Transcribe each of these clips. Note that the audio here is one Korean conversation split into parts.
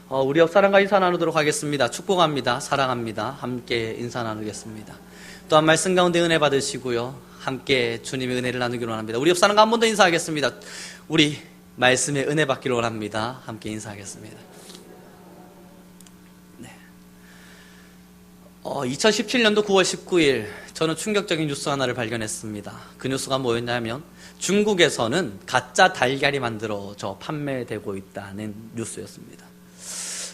우리 옆 사람과 인사 나누도록 하겠습니다. 축복합니다. 사랑합니다. 함께 인사 나누겠습니다. 또한 말씀 가운데 은혜 받으시고요. 함께 주님의 은혜를 나누기로 합니다. 우리 옆 사람과 한 번 더 인사하겠습니다. 우리 말씀에 은혜 받기로 합니다. 함께 인사하겠습니다. 네. 2017년도 9월 19일 저는 충격적인 뉴스 하나를 발견했습니다. 그 뉴스가 뭐였냐면 중국에서는 가짜 달걀이 만들어져 판매되고 있다는 뉴스였습니다.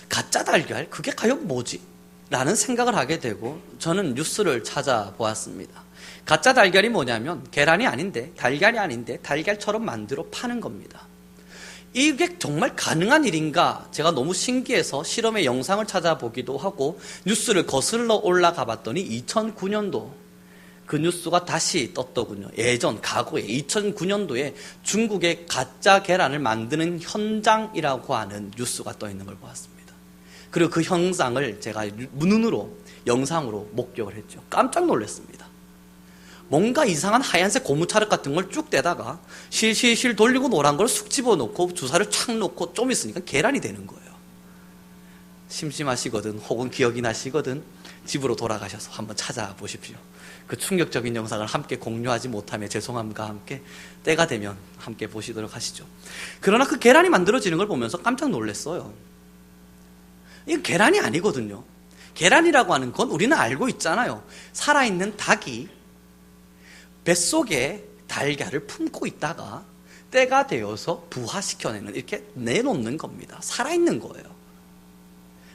가짜 달걀? 그게 과연 뭐지? 라는 생각을 하게 되고 저는 뉴스를 찾아보았습니다. 가짜 달걀이 뭐냐면 계란이 아닌데 달걀이 아닌데 달걀처럼 만들어 파는 겁니다. 이게 정말 가능한 일인가? 제가 너무 신기해서 실험의 영상을 찾아보기도 하고 뉴스를 거슬러 올라가 봤더니 2009년도 그 뉴스가 다시 떴더군요. 예전 과거에 2009년도에 중국의 가짜 계란을 만드는 현장이라고 하는 뉴스가 떠 있는 걸 보았습니다. 그리고 그 현상을 제가 눈으로 영상으로 목격을 했죠. 깜짝 놀랐습니다. 뭔가 이상한 하얀색 고무차륵 같은 걸 쭉 떼다가 실실실 돌리고 노란 걸 쑥 집어넣고 주사를 착 놓고 좀 있으니까 계란이 되는 거예요. 심심하시거든 혹은 기억이 나시거든 집으로 돌아가셔서 한번 찾아보십시오. 그 충격적인 영상을 함께 공유하지 못하며 죄송함과 함께 때가 되면 함께 보시도록 하시죠. 그러나 그 계란이 만들어지는 걸 보면서 깜짝 놀랐어요. 이건 계란이 아니거든요. 계란이라고 하는 건 우리는 알고 있잖아요. 살아있는 닭이 뱃속에 달걀을 품고 있다가 때가 되어서 부화시켜내는, 이렇게 내놓는 겁니다. 살아있는 거예요.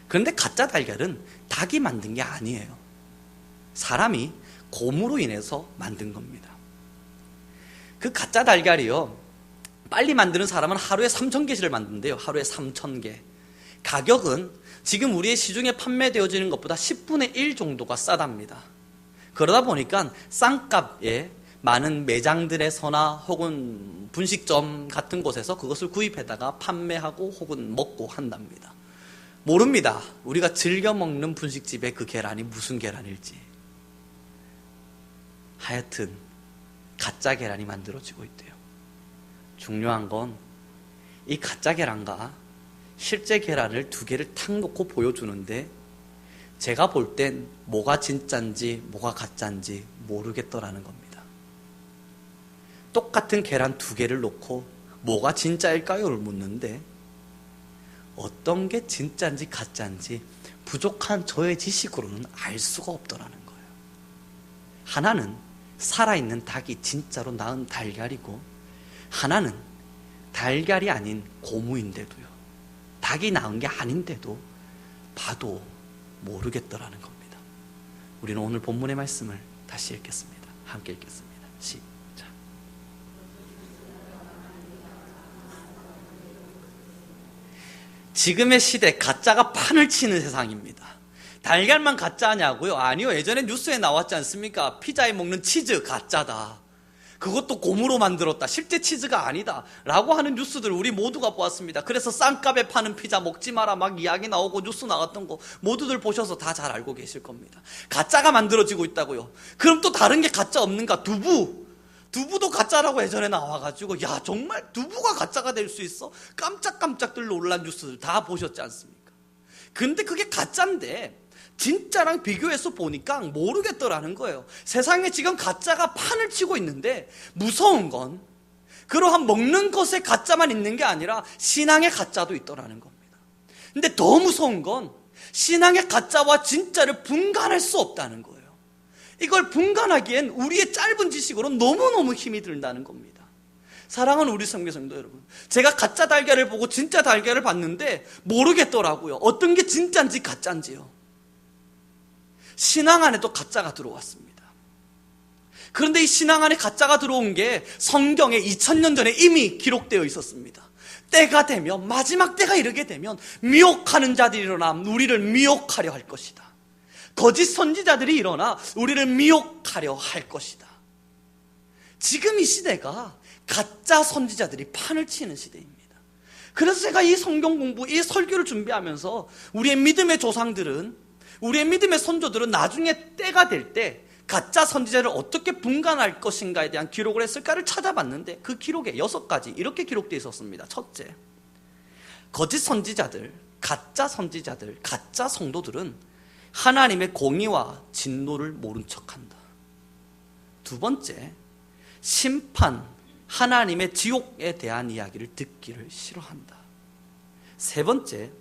그런데 가짜 달걀은 닭이 만든 게 아니에요. 사람이 곰으로 인해서 만든 겁니다. 그 가짜 달걀이요, 빨리 만드는 사람은 하루에 3,000개씩을 만든대요. 하루에 3,000개. 가격은 지금 우리의 시중에 판매되어지는 것보다 10분의 1 정도가 싸답니다. 그러다 보니까 싼 값에 많은 매장들에서나 혹은 분식점 같은 곳에서 그것을 구입해다가 판매하고 혹은 먹고 한답니다. 모릅니다. 우리가 즐겨 먹는 분식집의 그 계란이 무슨 계란일지. 하여튼 가짜 계란이 만들어지고 있대요. 중요한 건 이 가짜 계란과 실제 계란을 두 개를 탁 놓고 보여주는데 제가 볼 땐 뭐가 진짜인지 뭐가 가짜인지 모르겠더라는 겁니다. 똑같은 계란 두 개를 놓고 뭐가 진짜일까요를 묻는데 어떤 게 진짜인지 가짜인지 부족한 저의 지식으로는 알 수가 없더라는 거예요. 하나는 살아있는 닭이 진짜로 낳은 달걀이고 하나는 달걀이 아닌 고무인데도요, 닭이 낳은 게 아닌데도 봐도 모르겠더라는 겁니다. 우리는 오늘 본문의 말씀을 다시 읽겠습니다. 함께 읽겠습니다. 시작. 지금의 시대 가짜가 판을 치는 세상입니다. 달걀만 가짜냐고요? 아니요. 예전에 뉴스에 나왔지 않습니까? 피자에 먹는 치즈 가짜다. 그것도 고무로 만들었다. 실제 치즈가 아니다. 라고 하는 뉴스들을 우리 모두가 보았습니다. 그래서 싼 값에 파는 피자 먹지 마라 막 이야기 나오고 뉴스 나왔던 거 모두들 보셔서 다 잘 알고 계실 겁니다. 가짜가 만들어지고 있다고요. 그럼 또 다른 게 가짜 없는가? 두부도 가짜라고 예전에 나와가지고 야 정말 두부가 가짜가 될 수 있어? 깜짝깜짝들 놀란 뉴스들 다 보셨지 않습니까? 근데 그게 가짜인데 진짜랑 비교해서 보니까 모르겠더라는 거예요. 세상에 지금 가짜가 판을 치고 있는데 무서운 건 그러한 먹는 것에 가짜만 있는 게 아니라 신앙의 가짜도 있더라는 겁니다. 근데 더 무서운 건 신앙의 가짜와 진짜를 분간할 수 없다는 거예요. 이걸 분간하기엔 우리의 짧은 지식으로 너무너무 힘이 든다는 겁니다. 사랑하는 우리 성도 여러분, 제가 가짜 달걀을 보고 진짜 달걀을 봤는데 모르겠더라고요. 어떤 게 진짜인지 가짜인지요. 신앙 안에도 가짜가 들어왔습니다. 그런데 이 신앙 안에 가짜가 들어온 게 성경에 2000년 전에 이미 기록되어 있었습니다. 때가 되면, 마지막 때가 이르게 되면 미혹하는 자들이 일어나 우리를 미혹하려 할 것이다. 거짓 선지자들이 일어나 우리를 미혹하려 할 것이다. 지금 이 시대가 가짜 선지자들이 판을 치는 시대입니다. 그래서 제가 이 성경 공부, 이 설교를 준비하면서 우리의 믿음의 조상들은, 우리의 믿음의 선조들은 나중에 때가 될 때 가짜 선지자를 어떻게 분간할 것인가에 대한 기록을 했을까를 찾아봤는데 그 기록에 6가지 이렇게 기록되어 있었습니다. 첫째, 거짓 선지자들, 가짜 선지자들, 가짜 성도들은 하나님의 공의와 진노를 모른 척한다. 두 번째, 심판, 하나님의 지옥에 대한 이야기를 듣기를 싫어한다. 세 번째,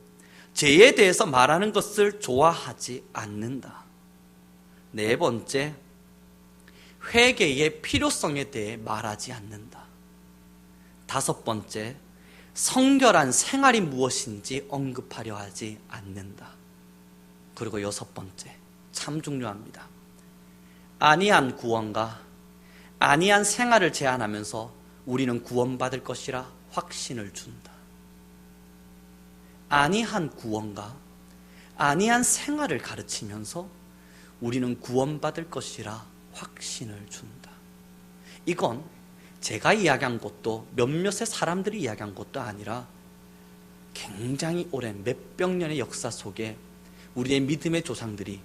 죄에 대해서 말하는 것을 좋아하지 않는다. 네 번째, 회개의 필요성에 대해 말하지 않는다. 다섯 번째, 성결한 생활이 무엇인지 언급하려 하지 않는다. 그리고 여섯 번째, 참 중요합니다. 안이한 구원과 안이한 생활을 제안하면서 우리는 구원받을 것이라 확신을 준다. 안이한 구원과 안이한 생활을 가르치면서 우리는 구원받을 것이라 확신을 준다. 이건 제가 이야기한 것도 몇몇의 사람들이 이야기한 것도 아니라 굉장히 오랜 몇백 년의 역사 속에 우리의 믿음의 조상들이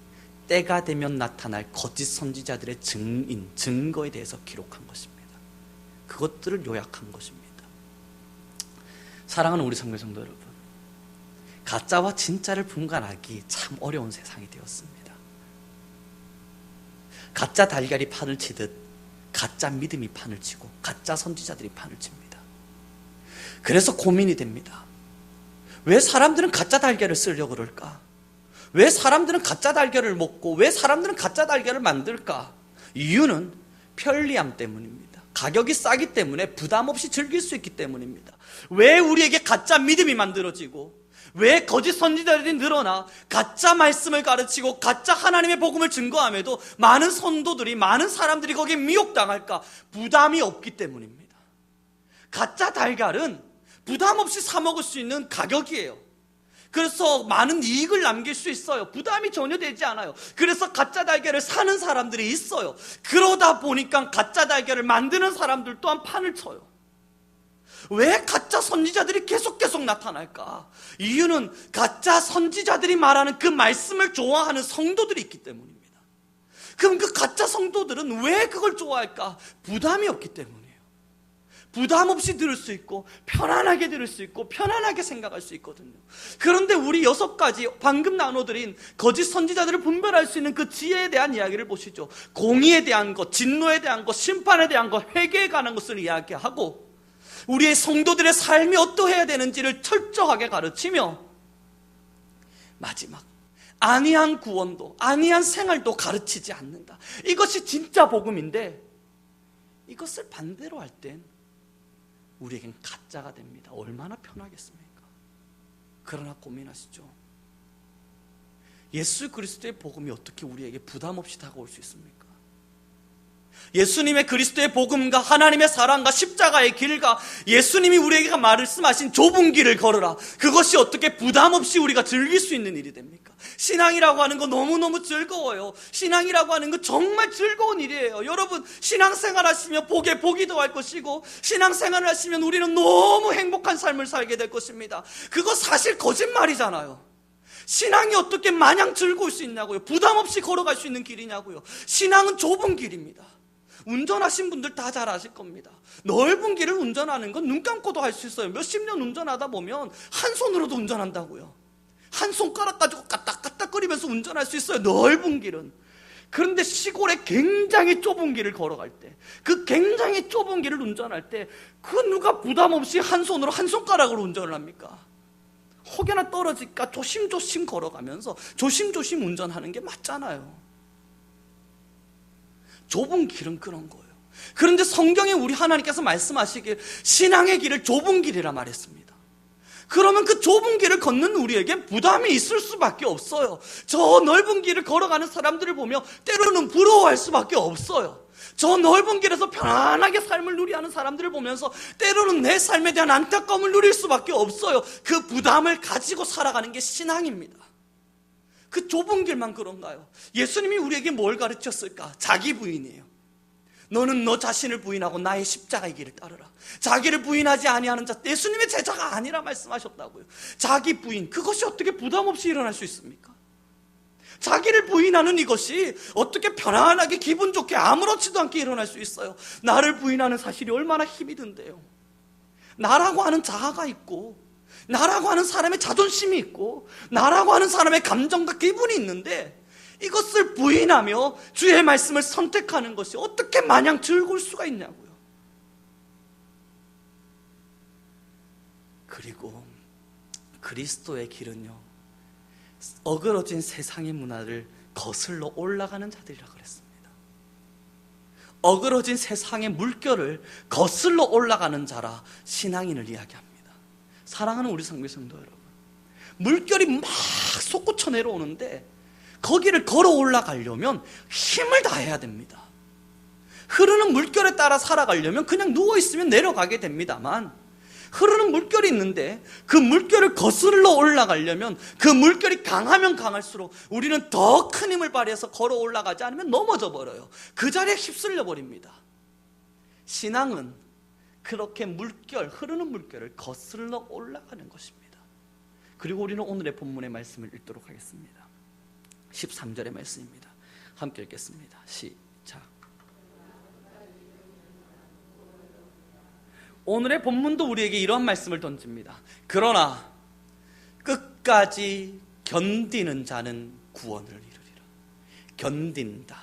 때가 되면 나타날 거짓 선지자들의 증인, 증거에 대해서 기록한 것입니다. 그것들을 요약한 것입니다. 사랑하는 우리 성도 여러분, 가짜와 진짜를 분간하기 참 어려운 세상이 되었습니다. 가짜 달걀이 판을 치듯 가짜 믿음이 판을 치고 가짜 선지자들이 판을 칩니다. 그래서 고민이 됩니다. 왜 사람들은 가짜 달걀을 쓰려고 그럴까? 왜 사람들은 가짜 달걀을 먹고 왜 사람들은 가짜 달걀을 만들까? 이유는 편리함 때문입니다. 가격이 싸기 때문에 부담 없이 즐길 수 있기 때문입니다. 왜 우리에게 가짜 믿음이 만들어지고 왜 거짓 선지자들이 늘어나 가짜 말씀을 가르치고 가짜 하나님의 복음을 증거함에도 많은 성도들이, 많은 사람들이 거기에 미혹당할까? 부담이 없기 때문입니다. 가짜 달걀은 부담 없이 사 먹을 수 있는 가격이에요. 그래서 많은 이익을 남길 수 있어요. 부담이 전혀 되지 않아요. 그래서 가짜 달걀을 사는 사람들이 있어요. 그러다 보니까 가짜 달걀을 만드는 사람들 또한 판을 쳐요. 왜 가짜 선지자들이 계속 나타날까? 이유는 가짜 선지자들이 말하는 그 말씀을 좋아하는 성도들이 있기 때문입니다. 그럼 그 가짜 성도들은 왜 그걸 좋아할까? 부담이 없기 때문이에요. 부담 없이 들을 수 있고 편안하게 들을 수 있고 편안하게 생각할 수 있거든요. 그런데 우리 6가지 방금 나눠드린 거짓 선지자들을 분별할 수 있는 그 지혜에 대한 이야기를 보시죠. 공의에 대한 것, 진노에 대한 것, 심판에 대한 것, 회개에 관한 것을 이야기하고 우리의 성도들의 삶이 어떠해야 되는지를 철저하게 가르치며 마지막 안이한 구원도 안이한 생활도 가르치지 않는다. 이것이 진짜 복음인데 이것을 반대로 할 땐 우리에겐 가짜가 됩니다. 얼마나 편하겠습니까? 그러나 고민하시죠. 예수 그리스도의 복음이 어떻게 우리에게 부담 없이 다가올 수 있습니까? 예수님의 그리스도의 복음과 하나님의 사랑과 십자가의 길과 예수님이 우리에게 말씀하신 좁은 길을 걸으라. 그것이 어떻게 부담 없이 우리가 즐길 수 있는 일이 됩니까? 신앙이라고 하는 거 너무너무 즐거워요. 신앙이라고 하는 거 정말 즐거운 일이에요. 여러분, 신앙생활 하시면 복에 복이 더할 것이고 신앙생활을 하시면 우리는 너무 행복한 삶을 살게 될 것입니다. 그거 사실 거짓말이잖아요. 신앙이 어떻게 마냥 즐거울 수 있냐고요. 부담 없이 걸어갈 수 있는 길이냐고요. 신앙은 좁은 길입니다. 운전하신 분들 다 잘 아실 겁니다. 넓은 길을 운전하는 건 눈 감고도 할 수 있어요. 몇십 년 운전하다 보면 한 손으로도 운전한다고요. 한 손가락 가지고 까딱까딱거리면서 운전할 수 있어요. 넓은 길은. 그런데 시골에 굉장히 좁은 길을 걸어갈 때, 그 굉장히 좁은 길을 운전할 때 그 누가 부담 없이 한 손으로 한 손가락으로 운전을 합니까? 혹여나 떨어질까 조심조심 걸어가면서 조심조심 운전하는 게 맞잖아요. 좁은 길은 그런 거예요. 그런데 성경에 우리 하나님께서 말씀하시길 신앙의 길을 좁은 길이라 말했습니다. 그러면 그 좁은 길을 걷는 우리에게 부담이 있을 수밖에 없어요. 저 넓은 길을 걸어가는 사람들을 보며 때로는 부러워할 수밖에 없어요. 저 넓은 길에서 편안하게 삶을 누리하는 사람들을 보면서 때로는 내 삶에 대한 안타까움을 누릴 수밖에 없어요. 그 부담을 가지고 살아가는 게 신앙입니다. 그 좁은 길만 그런가요? 예수님이 우리에게 뭘 가르쳤을까? 자기 부인이에요. 너는 너 자신을 부인하고 나의 십자가의 길을 따르라. 자기를 부인하지 아니하는 자 예수님의 제자가 아니라 말씀하셨다고요. 자기 부인, 그것이 어떻게 부담 없이 일어날 수 있습니까? 자기를 부인하는 이것이 어떻게 편안하게 기분 좋게 아무렇지도 않게 일어날 수 있어요? 나를 부인하는 사실이 얼마나 힘이 든대요. 나라고 하는 자아가 있고 나라고 하는 사람의 자존심이 있고 나라고 하는 사람의 감정과 기분이 있는데 이것을 부인하며 주의 말씀을 선택하는 것이 어떻게 마냥 즐거울 수가 있냐고요. 그리고 그리스도의 길은요, 어그러진 세상의 문화를 거슬러 올라가는 자들이라고 그랬습니다. 어그러진 세상의 물결을 거슬러 올라가는 자라 신앙인을 이야기합니다. 사랑하는 우리 성도 여러분, 물결이 막 솟구쳐 내려오는데 거기를 걸어 올라가려면 힘을 다해야 됩니다. 흐르는 물결에 따라 살아가려면 그냥 누워있으면 내려가게 됩니다만, 흐르는 물결이 있는데 그 물결을 거슬러 올라가려면 그 물결이 강하면 강할수록 우리는 더 큰 힘을 발휘해서 걸어 올라가지 않으면 넘어져 버려요. 그 자리에 휩쓸려 버립니다. 신앙은 그렇게 물결, 흐르는 물결을 거슬러 올라가는 것입니다. 그리고 우리는 오늘의 본문의 말씀을 읽도록 하겠습니다. 13절의 말씀입니다. 함께 읽겠습니다. 시작. 오늘의 본문도 우리에게 이런 말씀을 던집니다. 그러나 끝까지 견디는 자는 구원을 이루리라. 견딘다.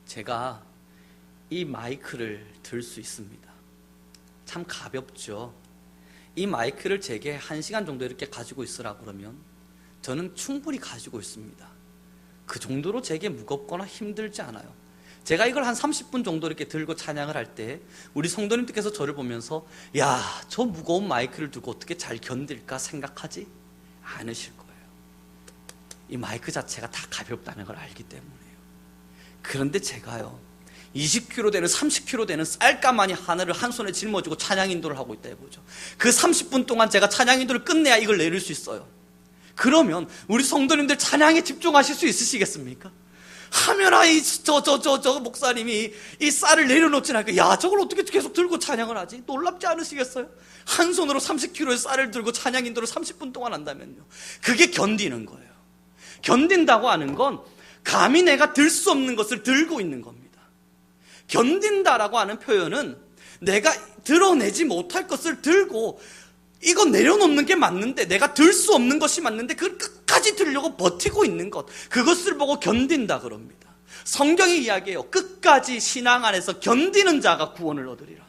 제가 이 마이크를 들 수 있습니다. 참 가볍죠. 이 마이크를 제게 1시간 정도 이렇게 가지고 있으라고 그러면 저는 충분히 가지고 있습니다. 그 정도로 제게 무겁거나 힘들지 않아요. 제가 이걸 한 30분 정도 이렇게 들고 찬양을 할 때 우리 성도님들께서 저를 보면서 야, 저 무거운 마이크를 들고 어떻게 잘 견딜까 생각하지 않으실 거예요. 이 마이크 자체가 다 가볍다는 걸 알기 때문에요. 그런데 제가요, 20kg 되는 30kg 되는 쌀가마니 하나를 한 손에 짊어지고 찬양 인도를 하고 있다 해보죠. 그 30분 동안 제가 찬양 인도를 끝내야 이걸 내릴 수 있어요. 그러면 우리 성도님들 찬양에 집중하실 수 있으시겠습니까? 하면아 저 목사님이 이 쌀을 내려놓지 않을까? 야, 저걸 어떻게 계속 들고 찬양을 하지? 놀랍지 않으시겠어요? 한 손으로 30kg의 쌀을 들고 찬양 인도를 30분 동안 한다면요, 그게 견디는 거예요. 견딘다고 하는 건 감히 내가 들 수 없는 것을 들고 있는 겁니다. 견딘다라고 하는 표현은 내가 드러내지 못할 것을 들고 이거 내려놓는 게 맞는데, 내가 들 수 없는 것이 맞는데 그걸 끝까지 들려고 버티고 있는 것, 그것을 보고 견딘다 그럽니다. 성경이 이야기해요. 끝까지 신앙 안에서 견디는 자가 구원을 얻으리라.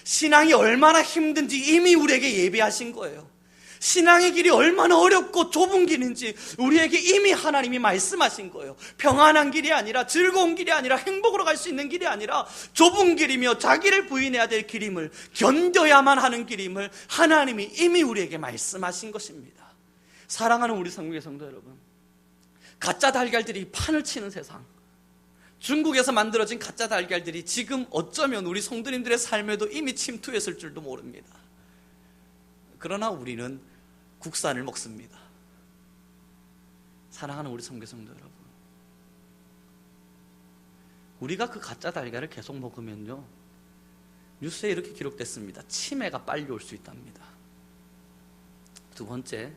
신앙이 얼마나 힘든지 이미 우리에게 예비하신 거예요. 신앙의 길이 얼마나 어렵고 좁은 길인지 우리에게 이미 하나님이 말씀하신 거예요. 평안한 길이 아니라, 즐거운 길이 아니라, 행복으로 갈 수 있는 길이 아니라 좁은 길이며 자기를 부인해야 될 길임을, 견뎌야만 하는 길임을 하나님이 이미 우리에게 말씀하신 것입니다. 사랑하는 우리 성국의 성도 여러분, 가짜 달걀들이 판을 치는 세상, 중국에서 만들어진 가짜 달걀들이 지금 어쩌면 우리 성도님들의 삶에도 이미 침투했을 줄도 모릅니다. 그러나 우리는 국산을 먹습니다. 사랑하는 우리 성도 여러분, 우리가 그 가짜 달걀을 계속 먹으면요, 뉴스에 이렇게 기록됐습니다. 치매가 빨리 올 수 있답니다. 두 번째,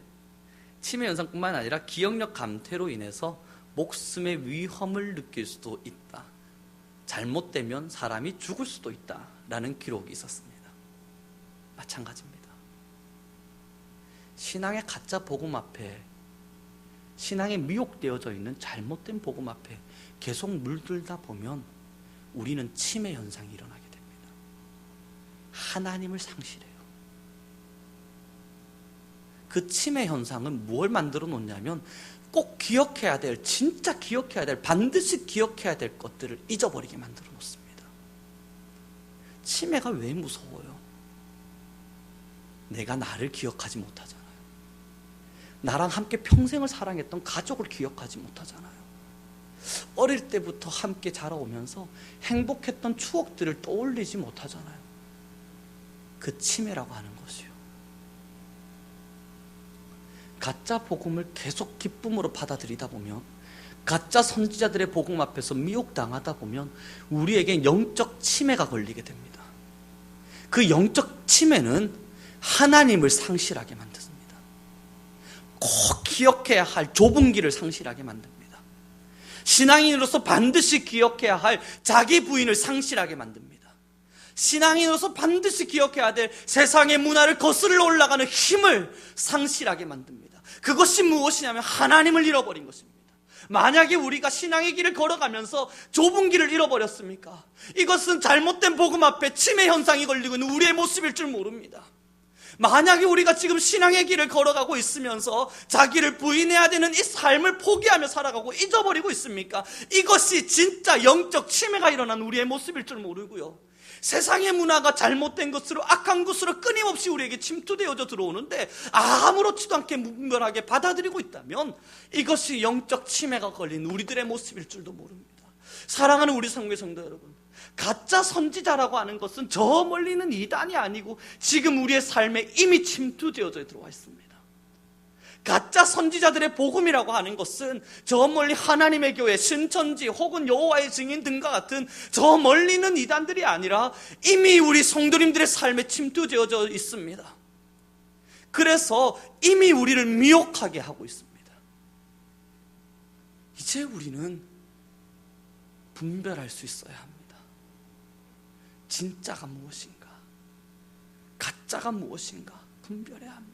치매 현상뿐만 아니라 기억력 감퇴로 인해서 목숨의 위험을 느낄 수도 있다. 잘못되면 사람이 죽을 수도 있다라는 기록이 있었습니다. 마찬가지입니다. 신앙의 가짜 복음 앞에, 신앙에 미혹되어져 있는 잘못된 복음 앞에 계속 물들다 보면 우리는 치매 현상이 일어나게 됩니다. 하나님을 상실해요. 그 치매 현상은 뭘 만들어 놓냐면 꼭 기억해야 될, 진짜 기억해야 될, 반드시 기억해야 될 것들을 잊어버리게 만들어 놓습니다. 치매가 왜 무서워요? 내가 나를 기억하지 못하잖아요. 나랑 함께 평생을 사랑했던 가족을 기억하지 못하잖아요. 어릴 때부터 함께 자라오면서 행복했던 추억들을 떠올리지 못하잖아요. 그 치매라고 하는 것이요. 가짜 복음을 계속 기쁨으로 받아들이다 보면, 가짜 선지자들의 복음 앞에서 미혹당하다 보면 우리에게 영적 치매가 걸리게 됩니다. 그 영적 치매는 하나님을 상실하게 만듭니다. 꼭 기억해야 할 좁은 길을 상실하게 만듭니다. 신앙인으로서 반드시 기억해야 할 자기 부인을 상실하게 만듭니다. 신앙인으로서 반드시 기억해야 될 세상의 문화를 거슬러 올라가는 힘을 상실하게 만듭니다. 그것이 무엇이냐면 하나님을 잃어버린 것입니다. 만약에 우리가 신앙의 길을 걸어가면서 좁은 길을 잃어버렸습니까? 이것은 잘못된 복음 앞에 치매 현상이 걸리고 있는 우리의 모습일 줄 모릅니다. 만약에 우리가 지금 신앙의 길을 걸어가고 있으면서 자기를 부인해야 되는 이 삶을 포기하며 살아가고 잊어버리고 있습니까? 이것이 진짜 영적 치매가 일어난 우리의 모습일 줄 모르고요. 세상의 문화가 잘못된 것으로 악한 것으로 끊임없이 우리에게 침투되어져 들어오는데 아무렇지도 않게 무분별하게 받아들이고 있다면 이것이 영적 치매가 걸린 우리들의 모습일 줄도 모릅니다. 사랑하는 우리 성도의 성도 여러분, 가짜 선지자라고 하는 것은 저 멀리 있는 이단이 아니고 지금 우리의 삶에 이미 침투되어져 들어와 있습니다. 가짜 선지자들의 복음이라고 하는 것은 저 멀리 하나님의 교회, 신천지 혹은 여호와의 증인 등과 같은 저 멀리 있는 이단들이 아니라 이미 우리 성도님들의 삶에 침투되어져 있습니다. 그래서 이미 우리를 미혹하게 하고 있습니다. 이제 우리는 분별할 수 있어야 합니다. 진짜가 무엇인가, 가짜가 무엇인가 분별해야 합니다.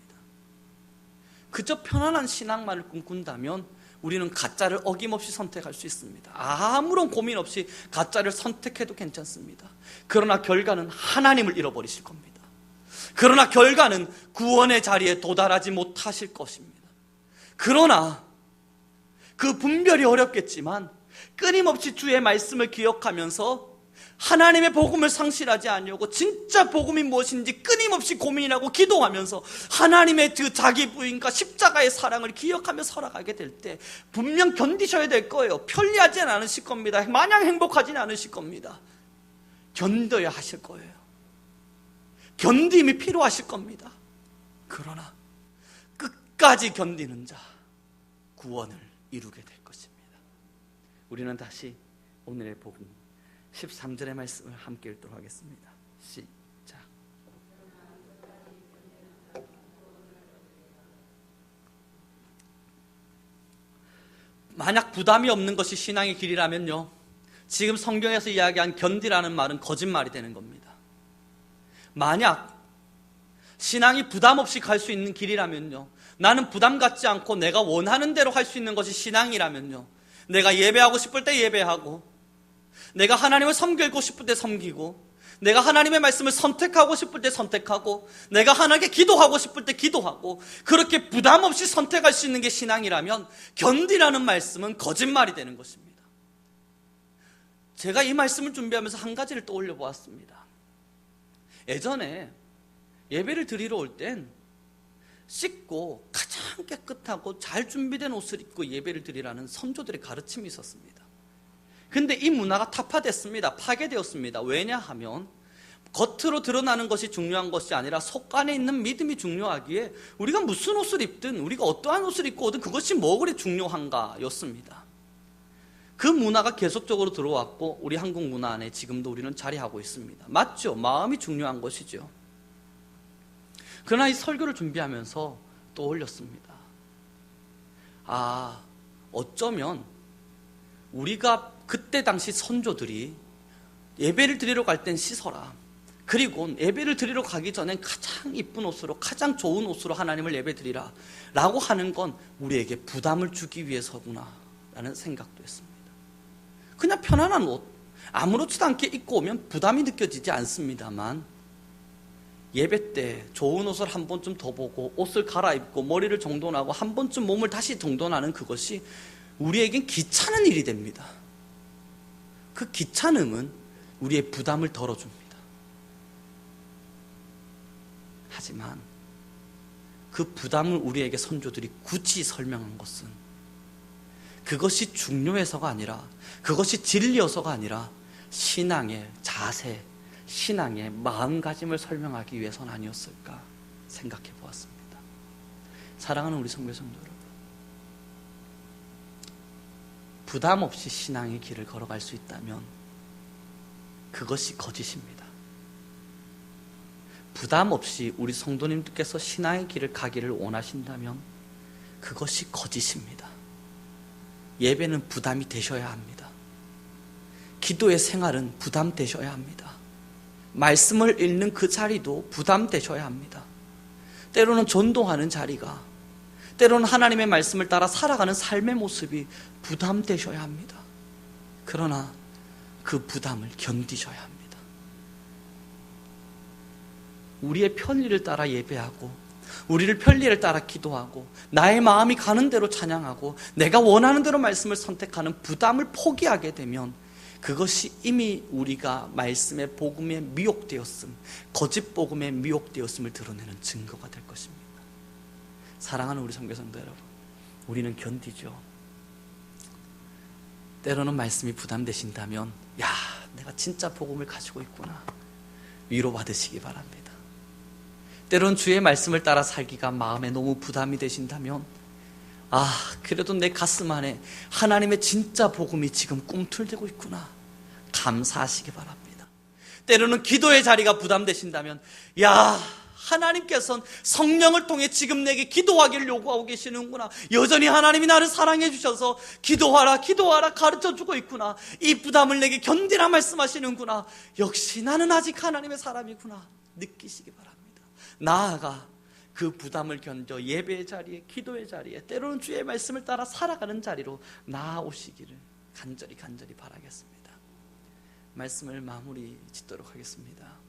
그저 편안한 신앙만을 꿈꾼다면 우리는 가짜를 어김없이 선택할 수 있습니다. 아무런 고민 없이 가짜를 선택해도 괜찮습니다. 그러나 결과는 하나님을 잃어버리실 겁니다. 그러나 결과는 구원의 자리에 도달하지 못하실 것입니다. 그러나 그 분별이 어렵겠지만 끊임없이 주의 말씀을 기억하면서 하나님의 복음을 상실하지 않으려고 진짜 복음이 무엇인지 끊임없이 고민하고 기도하면서 하나님의 그 자기 부인과 십자가의 사랑을 기억하며 살아가게 될 때 분명 견디셔야 될 거예요. 편리하지는 않으실 겁니다. 마냥 행복하지는 않으실 겁니다. 견뎌야 하실 거예요. 견딤이 필요하실 겁니다. 그러나 끝까지 견디는 자 구원을 이루게 될 것입니다. 우리는 다시 오늘의 복음 13절의 말씀을 함께 읽도록 하겠습니다. 시작. 만약 부담이 없는 것이 신앙의 길이라면요, 지금 성경에서 이야기한 견디라는 말은 거짓말이 되는 겁니다. 만약 신앙이 부담 없이 갈 수 있는 길이라면요, 나는 부담 갖지 않고 내가 원하는 대로 할 수 있는 것이 신앙이라면요, 내가 예배하고 싶을 때 예배하고, 내가 하나님을 섬기고 싶을 때 섬기고, 내가 하나님의 말씀을 선택하고 싶을 때 선택하고, 내가 하나님께 기도하고 싶을 때 기도하고, 그렇게 부담 없이 선택할 수 있는 게 신앙이라면 견디라는 말씀은 거짓말이 되는 것입니다. 제가 이 말씀을 준비하면서 한 가지를 떠올려 보았습니다. 예전에 예배를 드리러 올 땐 씻고 가장 깨끗하고 잘 준비된 옷을 입고 예배를 드리라는 선조들의 가르침이 있었습니다. 근데 이 문화가 타파됐습니다. 파괴되었습니다. 왜냐하면 겉으로 드러나는 것이 중요한 것이 아니라 속 안에 있는 믿음이 중요하기에 우리가 무슨 옷을 입든, 우리가 어떠한 옷을 입고 오든 그것이 뭐 그리 중요한가 였습니다. 그 문화가 계속적으로 들어왔고 우리 한국 문화 안에 지금도 우리는 자리하고 있습니다. 맞죠? 마음이 중요한 것이죠. 그러나 이 설교를 준비하면서 떠올렸습니다. 어쩌면 우리가 그때 당시 선조들이 예배를 드리러 갈 땐 씻어라, 그리고 예배를 드리러 가기 전엔 가장 이쁜 옷으로, 가장 좋은 옷으로 하나님을 예배 드리라 라고 하는 건 우리에게 부담을 주기 위해서구나 라는 생각도 했습니다. 그냥 편안한 옷 아무렇지도 않게 입고 오면 부담이 느껴지지 않습니다만, 예배 때 좋은 옷을 한 번쯤 더 보고 옷을 갈아입고 머리를 정돈하고 한 번쯤 몸을 다시 정돈하는 그것이 우리에겐 귀찮은 일이 됩니다. 그 귀찮음은 우리의 부담을 덜어줍니다. 하지만 그 부담을 우리에게 선조들이 굳이 설명한 것은 그것이 중요해서가 아니라, 그것이 진리여서가 아니라 신앙의 자세, 신앙의 마음가짐을 설명하기 위해서는 아니었을까 생각해 보았습니다. 사랑하는 우리 성도 여러분, 부담 없이 신앙의 길을 걸어갈 수 있다면 그것이 거짓입니다. 부담 없이 우리 성도님들께서 신앙의 길을 가기를 원하신다면 그것이 거짓입니다. 예배는 부담이 되셔야 합니다. 기도의 생활은 부담되셔야 합니다. 말씀을 읽는 그 자리도 부담되셔야 합니다. 때로는 전도하는 자리가, 때로는 하나님의 말씀을 따라 살아가는 삶의 모습이 부담되셔야 합니다. 그러나 그 부담을 견디셔야 합니다. 우리의 편리를 따라 예배하고, 우리를 편리를 따라 기도하고, 나의 마음이 가는 대로 찬양하고, 내가 원하는 대로 말씀을 선택하는 부담을 포기하게 되면 그것이 이미 우리가 말씀의 복음에 미혹되었음, 거짓 복음에 미혹되었음을 드러내는 증거가 될 것입니다. 사랑하는 우리 선교성도 여러분, 우리는 견디죠. 때로는 말씀이 부담되신다면, 야, 내가 진짜 복음을 가지고 있구나, 위로받으시기 바랍니다. 때로는 주의 말씀을 따라 살기가 마음에 너무 부담이 되신다면, 그래도 내 가슴 안에 하나님의 진짜 복음이 지금 꿈틀대고 있구나, 감사하시기 바랍니다. 때로는 기도의 자리가 부담되신다면, 하나님께서는 성령을 통해 지금 내게 기도하기를 요구하고 계시는구나, 여전히 하나님이 나를 사랑해 주셔서 기도하라 기도하라 가르쳐주고 있구나, 이 부담을 내게 견디라 말씀하시는구나, 역시 나는 아직 하나님의 사람이구나 느끼시기 바랍니다. 나아가 그 부담을 견뎌 예배의 자리에, 기도의 자리에, 때로는 주의 말씀을 따라 살아가는 자리로 나아오시기를 간절히 바라겠습니다. 말씀을 마무리 짓도록 하겠습니다.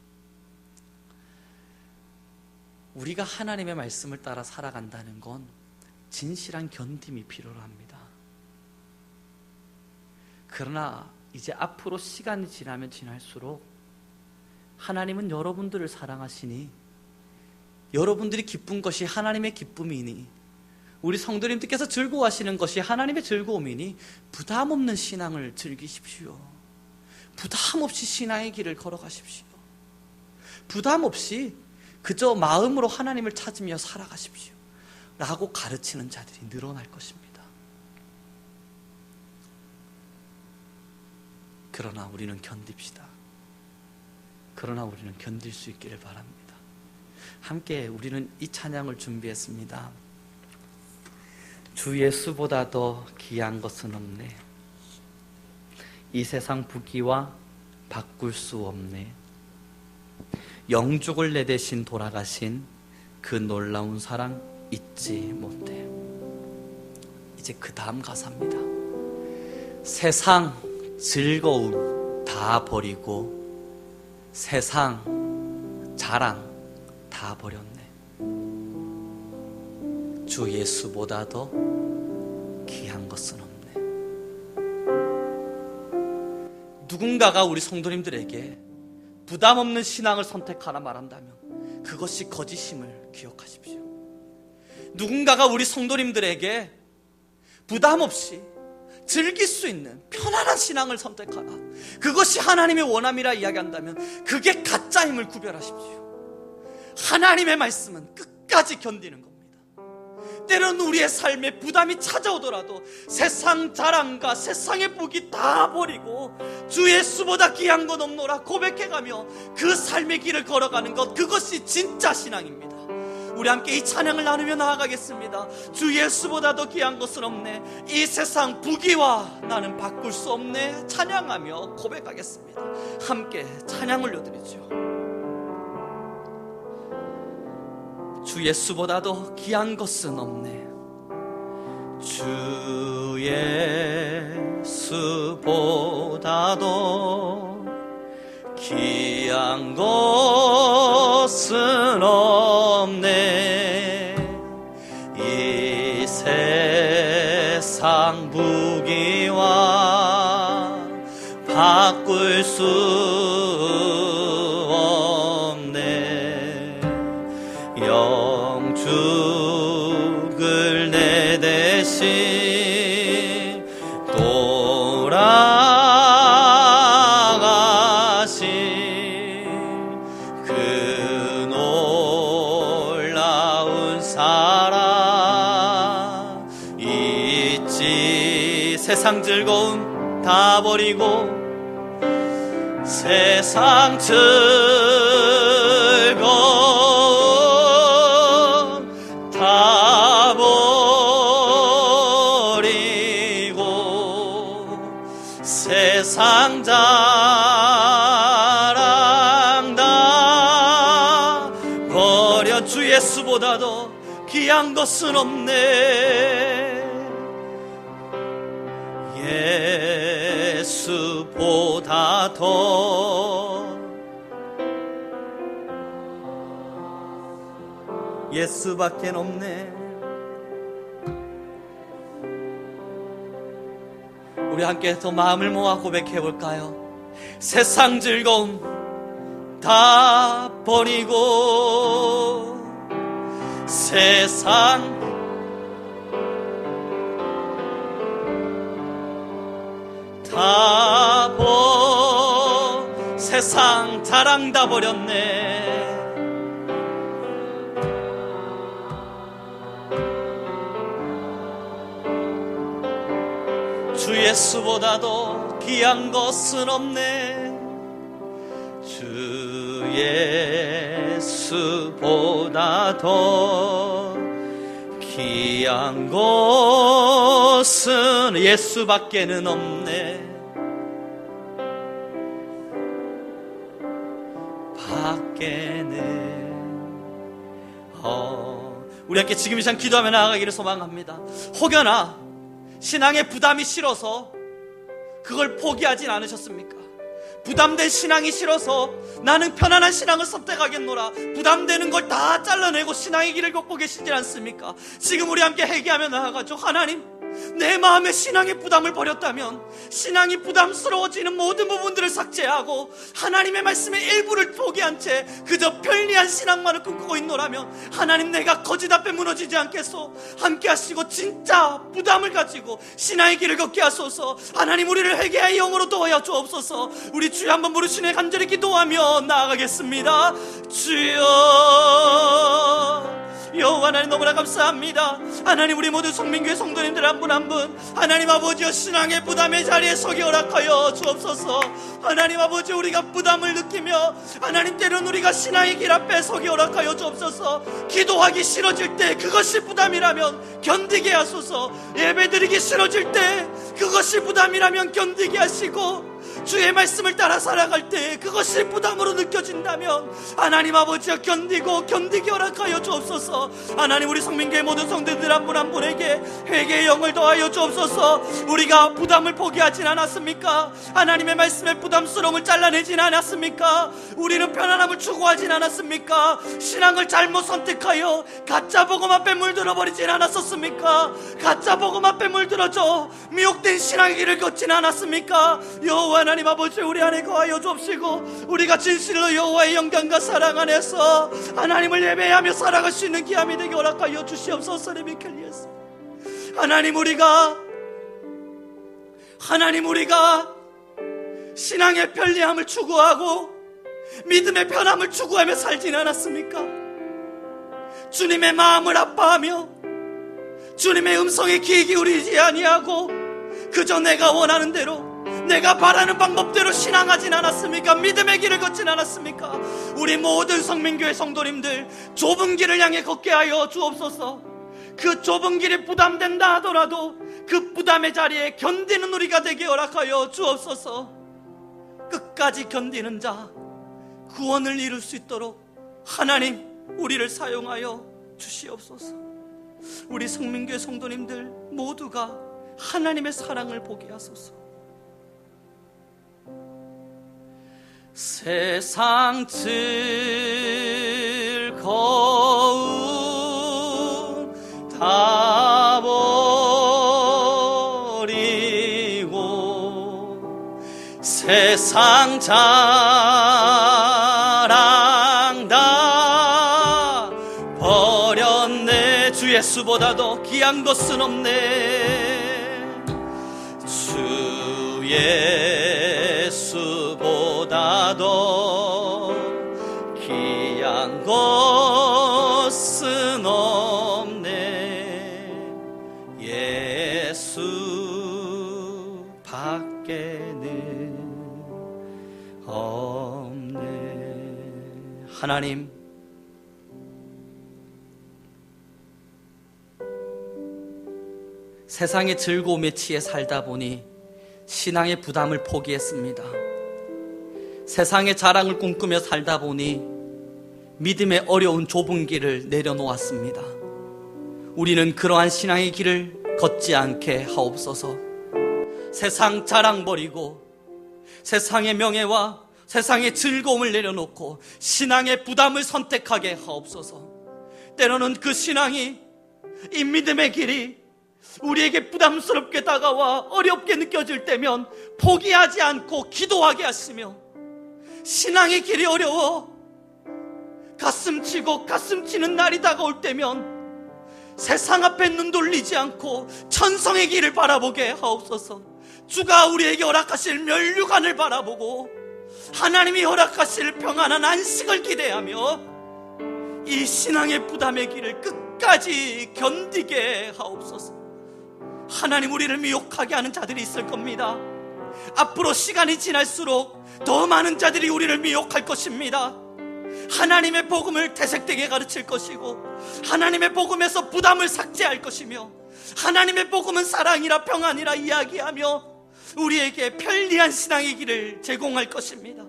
우리가 하나님의 말씀을 따라 살아간다는 건 진실한 견딤이 필요로 합니다. 그러나 이제 앞으로 시간이 지나면 지날수록 하나님은 여러분들을 사랑하시니, 여러분들이 기쁜 것이 하나님의 기쁨이니, 우리 성도님들께서 즐거워하시는 것이 하나님의 즐거움이니 부담 없는 신앙을 즐기십시오. 부담 없이 신앙의 길을 걸어가십시오. 부담 없이 그저 마음으로 하나님을 찾으며 살아가십시오 라고 가르치는 자들이 늘어날 것입니다. 그러나 우리는 견딥시다. 그러나 우리는 견딜 수 있기를 바랍니다. 함께 우리는 이 찬양을 준비했습니다. 주 예수보다 더 귀한 것은 없네. 이 세상 부귀와 바꿀 수 없네. 영죽을 내 대신 돌아가신 그 놀라운 사랑 잊지 못해. 이제 그 다음 가사입니다. 세상 즐거움 다 버리고 세상 자랑 다 버렸네. 주 예수보다 더 귀한 것은 없네. 누군가가 우리 성도님들에게 부담 없는 신앙을 선택하라 말한다면 그것이 거짓임을 기억하십시오. 누군가가 우리 성도님들에게 부담 없이 즐길 수 있는 편안한 신앙을 선택하라, 그것이 하나님의 원함이라 이야기한다면 그게 가짜임을 구별하십시오. 하나님의 말씀은 끝까지 견디는 겁니다. 때로는 우리의 삶에 부담이 찾아오더라도 세상 자랑과 세상의 복이 다 버리고 주 예수보다 귀한 건 없노라 고백해가며 그 삶의 길을 걸어가는 것, 그것이 진짜 신앙입니다. 우리 함께 이 찬양을 나누며 나아가겠습니다. 주 예수보다 더 귀한 것은 없네. 이 세상 부귀와 나는 바꿀 수 없네. 찬양하며 고백하겠습니다. 함께 찬양 올려드리죠. 주 예수보다 더 귀한 것은 없네. 주 예수보다 더 귀한 것은 없네. 이 세상 부귀와 바꿀 수 없네. 영죽을 내 대신 돌아가신 그 놀라운 사랑 잊지. 세상 즐거움 다 버리고 세상 즐거움 다 버리고 세상 자랑 다 귀한 것은 없네. 예수보다 더 예수밖에 없네. 우리 함께 더 마음을 모아 고백해 볼까요? 세상 즐거움 다 버리고 세상 세상 자랑 다 버렸네. 주 예수보다도 귀한 것은 없네. 주 예수보다 더 귀한 것은 예수밖에는 없네. 밖에는 우리 함께 지금 이 시간 기도하며 나아가기를 소망합니다. 혹여나 신앙의 부담이 싫어서 그걸 포기하진 않으셨습니까? 부담된 신앙이 싫어서 나는 편안한 신앙을 선택하겠노라, 부담되는 걸 다 잘라내고 신앙의 길을 걷고 계시지 않습니까? 지금 우리 함께 회개하며 나아가죠. 하나님, 내 마음의 신앙의 부담을 버렸다면, 신앙이 부담스러워지는 모든 부분들을 삭제하고 하나님의 말씀의 일부를 포기한 채 그저 편리한 신앙만을 꿈꾸고 있노라면, 하나님, 내가 거짓 앞에 무너지지 않겠소. 함께 하시고 진짜 부담을 가지고 신앙의 길을 걷게 하소서. 하나님, 우리를 회개의 영으로 도와여 주옵소서. 우리 주여 한번 부르시네 간절히 기도하며 나아가겠습니다. 주여, 여호와 하나님, 너무나 감사합니다. 하나님, 우리 모두 성민교회 성도님들 한 분 한 분, 하나님 아버지여, 신앙의 부담의 자리에 서게 허락하여 주옵소서. 하나님 아버지, 우리가 부담을 느끼며 하나님, 때론 우리가 신앙의 길 앞에 서게 허락하여 주옵소서. 기도하기 싫어질 때 그것이 부담이라면 견디게 하소서. 예배드리기 싫어질 때 그것이 부담이라면 견디게 하시고, 주의 말씀을 따라 살아갈 때 그것이 부담으로 느껴진다면 하나님 아버지여, 견디게 허락하여 주옵소서. 하나님, 우리 성민교회 모든 성도들 한 분 한 분에게 회개의 영을 더하여 주옵소서. 우리가 부담을 포기하진 않았습니까? 하나님의 말씀에 부담스러움을 잘라내진 않았습니까? 우리는 편안함을 추구하진 않았습니까? 신앙을 잘못 선택하여 가짜 복음 앞에 물들어 버리진 않았었습니까? 가짜 복음 앞에 물들어져 미혹된 신앙의 길을 걷진 않았습니까? 여호와 하나님 아버지, 우리 안에 거하여 주옵시고, 우리가 진실로 여호와의 영광과 사랑 안에서 하나님을 예배하며 살아갈 수 있는 기함이 되게 허락하여 주시옵소서. 하나님, 우리가 신앙의 편리함을 추구하고 믿음의 편함을 추구하며 살진 않았습니까? 주님의 마음을 아파하며 주님의 음성에 귀 기울이지 아니하고 그저 내가 원하는 대로, 내가 바라는 방법대로 신앙하진 않았습니까? 믿음의 길을 걷진 않았습니까? 우리 모든 성민교회 성도님들 좁은 길을 향해 걷게 하여 주옵소서. 그 좁은 길이 부담된다 하더라도 그 부담의 자리에 견디는 우리가 되게 허락하여 주옵소서. 끝까지 견디는 자, 구원을 이룰 수 있도록 하나님, 우리를 사용하여 주시옵소서. 우리 성민교회 성도님들 모두가 하나님의 사랑을 보게 하소서. 세상 즐거움 다 버리고 세상 자랑 다 버렸네. 주 예수보다도 귀한 것은 없네. 주 예수보다도 귀한 것은 없네. 예수 밖에는 없네. 하나님, 세상의 즐거움에 취해 살다 보니 신앙의 부담을 포기했습니다. 세상의 자랑을 꿈꾸며 살다 보니 믿음의 어려운 좁은 길을 내려놓았습니다. 우리는 그러한 신앙의 길을 걷지 않게 하옵소서. 세상 자랑 버리고 세상의 명예와 세상의 즐거움을 내려놓고 신앙의 부담을 선택하게 하옵소서. 때로는 그 신앙이, 이 믿음의 길이 우리에게 부담스럽게 다가와 어렵게 느껴질 때면 포기하지 않고 기도하게 하시며, 신앙의 길이 어려워 가슴 치고 가슴 치는 날이 다가올 때면 세상 앞에 눈 돌리지 않고 천성의 길을 바라보게 하옵소서. 주가 우리에게 허락하실 면류관을 바라보고 하나님이 허락하실 평안한 안식을 기대하며 이 신앙의 부담의 길을 끝까지 견디게 하옵소서. 하나님, 우리를 미혹하게 하는 자들이 있을 겁니다. 앞으로 시간이 지날수록 더 많은 자들이 우리를 미혹할 것입니다. 하나님의 복음을 태색되게 가르칠 것이고, 하나님의 복음에서 부담을 삭제할 것이며, 하나님의 복음은 사랑이라 평안이라 이야기하며 우리에게 편리한 신앙의 길을 제공할 것입니다.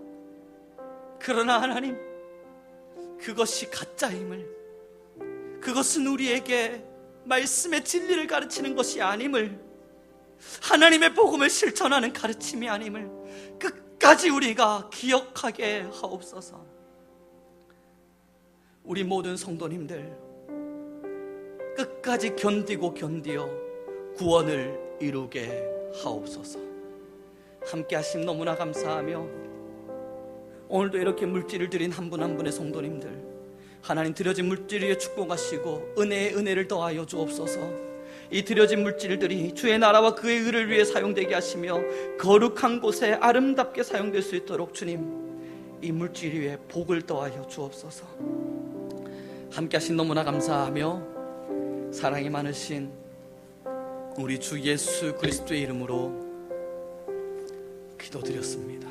그러나 하나님, 그것이 가짜임을, 그것은 우리에게 말씀의 진리를 가르치는 것이 아님을, 하나님의 복음을 실천하는 가르침이 아님을 끝까지 우리가 기억하게 하옵소서. 우리 모든 성도님들 끝까지 견디고 견디어 구원을 이루게 하옵소서. 함께 하심 너무나 감사하며, 오늘도 이렇게 물질을 드린 한 분 한 분의 성도님들, 하나님 드려진 물질 위에 축복하시고 은혜에 은혜를 더하여 주옵소서. 이 드려진 물질들이 주의 나라와 그의 의를 위해 사용되게 하시며 거룩한 곳에 아름답게 사용될 수 있도록 주님, 이 물질 위에 복을 더하여 주옵소서. 함께 하신 너무나 감사하며 사랑이 많으신 우리 주 예수 그리스도의 이름으로 기도드렸습니다.